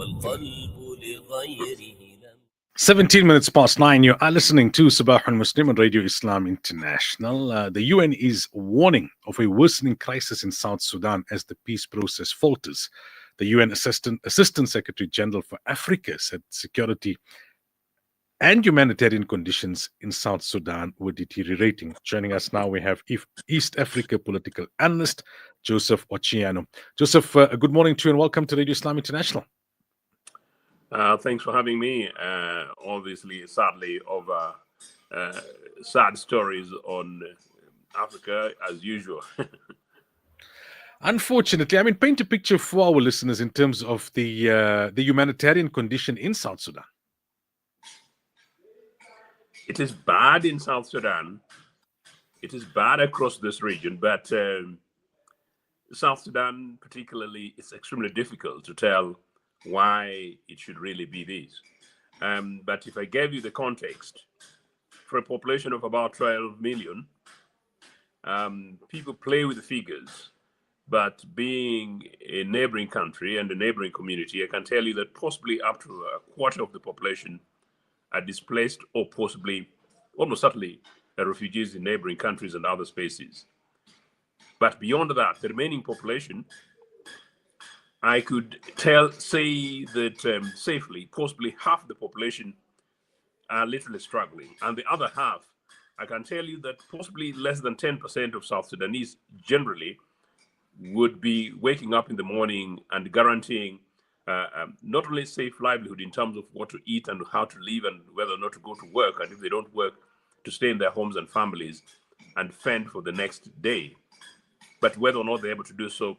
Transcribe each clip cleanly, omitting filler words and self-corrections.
والقلب لغيره لم 17 minutes past 9. You are listening to Sabah al Muslim on Radio Islam International. The UN is warning of a worsening crisis in South Sudan as the peace process falters. The UN Assistant Secretary General for Africa said security and humanitarian conditions in South Sudan were deteriorating. Joining us now, we have East Africa political analyst Joseph Ochiano. Joseph, good morning to you and welcome to Radio Islam International. Thanks for having me. Obviously, sadly, over sad stories on Africa as usual. Unfortunately, I mean, paint a picture for our listeners in terms of the humanitarian condition in South Sudan. It is bad in South Sudan. It is bad across this region, but South Sudan particularly, it's extremely difficult to tell why it should really be this. But if I gave you the context, for a population of about 12 million, people play with the figures, but being a neighboring country and a neighboring community, I can tell you that possibly up to a quarter of the population are displaced or possibly, almost certainly, refugees in neighboring countries and other spaces. But beyond that, the remaining population, I could say that safely, possibly half the population are literally struggling. And the other half, I can tell you that possibly less than 10% of South Sudanese generally would be waking up in the morning and guaranteeing not only safe livelihood in terms of what to eat and how to live and whether or not to go to work, and if they don't work, to stay in their homes and families and fend for the next day, but whether or not they're able to do so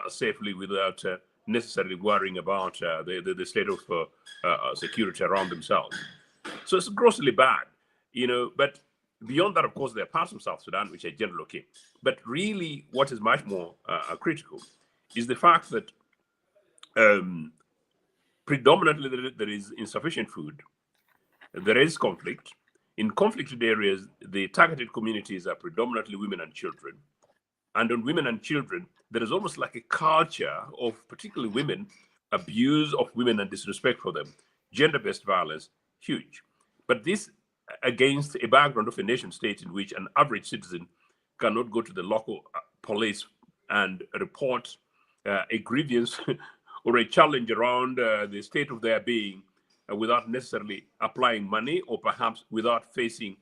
safely without necessarily worrying about the state of security around themselves. So it's grossly bad, but beyond that, of course, there are parts of South Sudan which are generally okay. But really what is much more critical is the fact that predominantly there is insufficient food, there is conflict. In conflicted areas, the targeted communities are predominantly women and children. And on women and children, there is almost like a culture of particularly women, abuse of women and disrespect for them, gender-based violence, huge. But this against a background of a nation state in which an average citizen cannot go to the local police and report a grievance or a challenge around the state of their being without necessarily applying money or perhaps without facing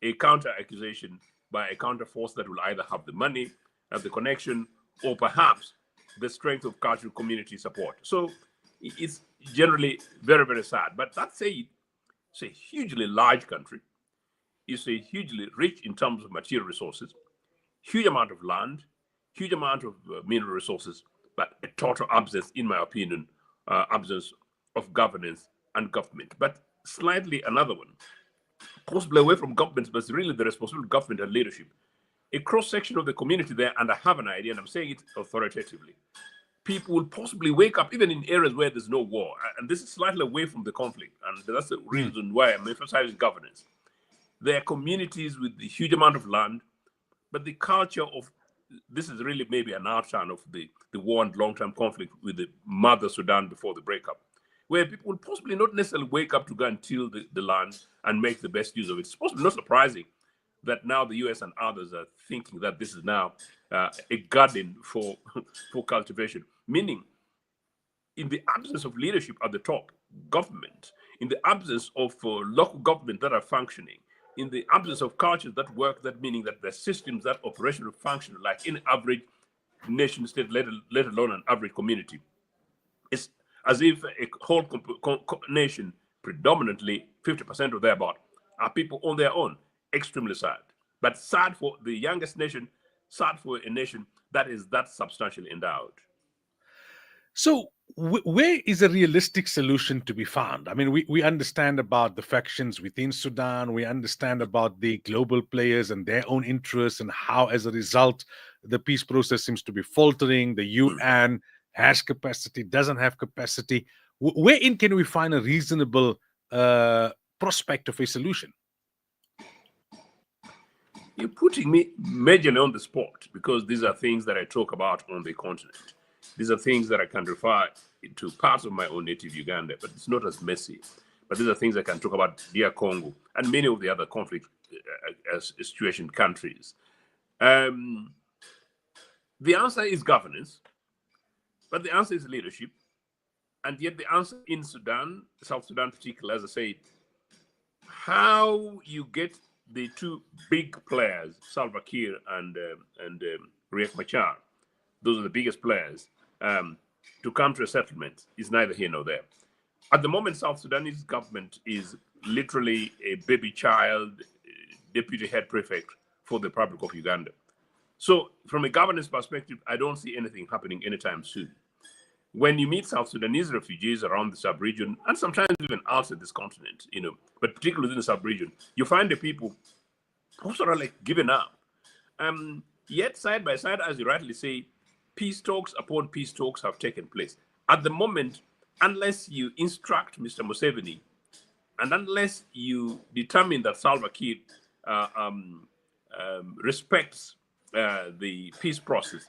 a counter accusation by a counter force that will either have the money, have the connection, or perhaps the strength of cultural community support. So it's generally very, very sad. But that said, it's a hugely large country. It's a hugely rich in terms of material resources, huge amount of land, huge amount of mineral resources, but a total absence, in my opinion, absence of governance and government. But slightly another one, possibly away from governments, but it's really the responsibility of government and leadership. A cross-section of the community there, and I have an idea, and I'm saying it authoritatively, people will possibly wake up even in areas where there's no war, and this is slightly away from the conflict, and that's the reason why I'm emphasizing governance. There are communities with a huge amount of land, but the culture of this is really maybe an outturn of the war and long-term conflict with the mother Sudan before the breakup, where people will possibly not necessarily wake up to go and till the land and make the best use of it. It's possibly not surprising that now the US and others are thinking that this is now a garden for cultivation, meaning in the absence of leadership at the top, government, in the absence of local government that are functioning, in the absence of cultures that work, that meaning that the systems that operational function like in average nation state, let alone an average community. It's as if a whole nation, predominantly 50% or thereabout, are people on their own. Extremely sad. But sad for the youngest nation, sad for a nation that is that substantially endowed. So where is a realistic solution to be found? I mean, we understand about the factions within Sudan. We understand about the global players and their own interests and how, as a result, the peace process seems to be faltering. The UN has capacity, doesn't have capacity. Wherein can we find a reasonable prospect of a solution? You're putting me majorly on the spot because these are things that I talk about on the continent. These are things that I can refer to parts of my own native Uganda, but it's not as messy. But these are things I can talk about DR Congo and many of the other conflict situation countries. The answer is governance, but the answer is leadership. And yet the answer in Sudan, South Sudan particularly, as I said, how you get the two big players, Salva Kiir and Riek Machar, those are the biggest players, to come to a settlement is neither here nor there. At the moment, South Sudanese government is literally a baby child, deputy head prefect for the Republic of Uganda. So from a governance perspective, I don't see anything happening anytime soon. When you meet South Sudanese refugees around the sub-region, and sometimes even outside this continent, but particularly within the sub-region, you find the people who sort of like given up. Yet side by side, as you rightly say, peace talks upon peace talks have taken place. At the moment, unless you instruct Mr. Museveni, and unless you determine that Salva Kiir respects the peace process,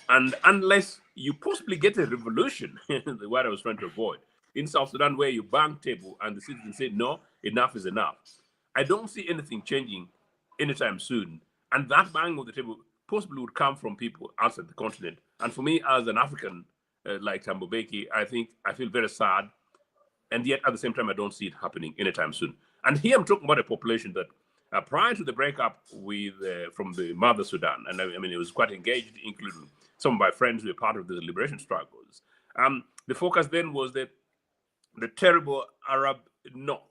and unless you possibly get a revolution, what I was trying to avoid, in South Sudan where you bang table and the citizens say, no, enough is enough. I don't see anything changing anytime soon. And that bang of the table possibly would come from people outside the continent. And for me, as an African like Thabo Mbeki, I feel very sad. And yet at the same time, I don't see it happening anytime soon. And here I'm talking about a population that prior to the breakup with from the mother Sudan, and I mean, it was quite engaged, including some of my friends who were part of the liberation struggles. The focus then was that the terrible Arab North,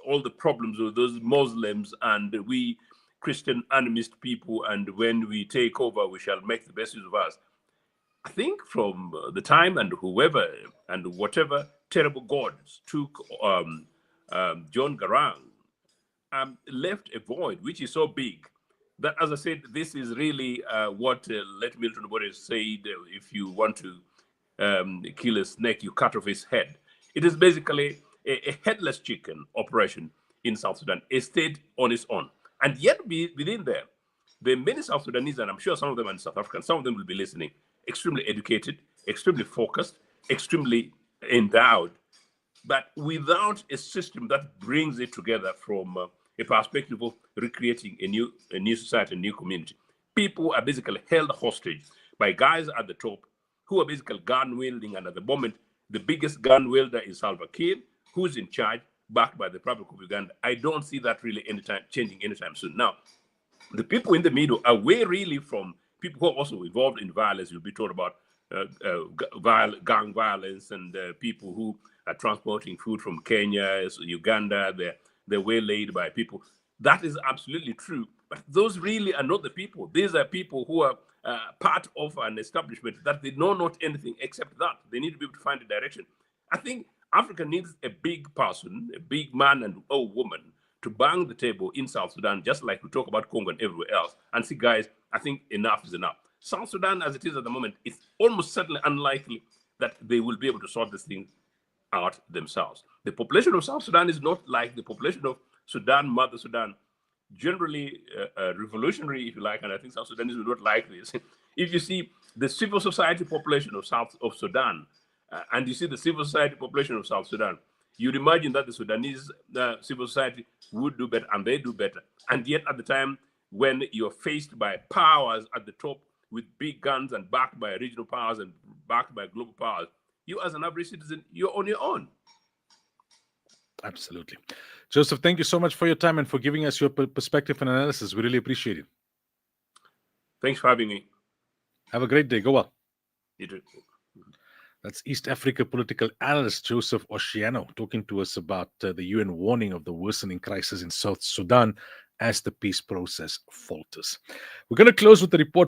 all the problems with those Muslims and we Christian animist people, and when we take over, we shall make the best use of us. I think from the time and whoever and whatever terrible gods took John Garang, left a void which is so big that, as I said, this is really what Let Milton Obote said, if you want to kill a snake, you cut off his head. It is basically a headless chicken operation in South Sudan, a state on its own. And yet within there are many South Sudanese, and I'm sure some of them are in South Africa, some of them will be listening, extremely educated, extremely focused, extremely endowed, but without a system that brings it together from a perspective of recreating a new society, a new community. People are basically held hostage by guys at the top who are basically gun wielding, and at the moment, the biggest gun wielder is Salva Kiir, who's in charge, backed by the Republic of Uganda. I don't see that really changing anytime soon. Now, the people in the middle are way really from people who are also involved in violence. You'll be told about gang violence and people who are transporting food from Kenya, Uganda. They're waylaid by people. That is absolutely true. But those really are not the people. These are people who are part of an establishment that they know not anything except that. They need to be able to find a direction. I think Africa needs a big person, a big man and a woman to bang the table in South Sudan, just like we talk about Congo and everywhere else, and see, guys, I think enough is enough. South Sudan, as it is at the moment, it's almost certainly unlikely that they will be able to sort this thing out themselves. The population of South Sudan is not like the population of Sudan, Mother Sudan, generally revolutionary, if you like, and I think South Sudanese will not like this. If you see the civil society population of Sudan, and you see the civil society population of South Sudan, you'd imagine that the Sudanese civil society would do better, and they do better. And yet at the time when you're faced by powers at the top with big guns and backed by regional powers and backed by global powers, you as an average citizen, you're on your own. Absolutely. Joseph, thank you so much for your time and for giving us your perspective and analysis. We really appreciate it. Thanks for having me. Have a great day. Go well. You too. That's East Africa political analyst Joseph Oshiano talking to us about the UN warning of the worsening crisis in South Sudan as the peace process falters. We're going to close with the report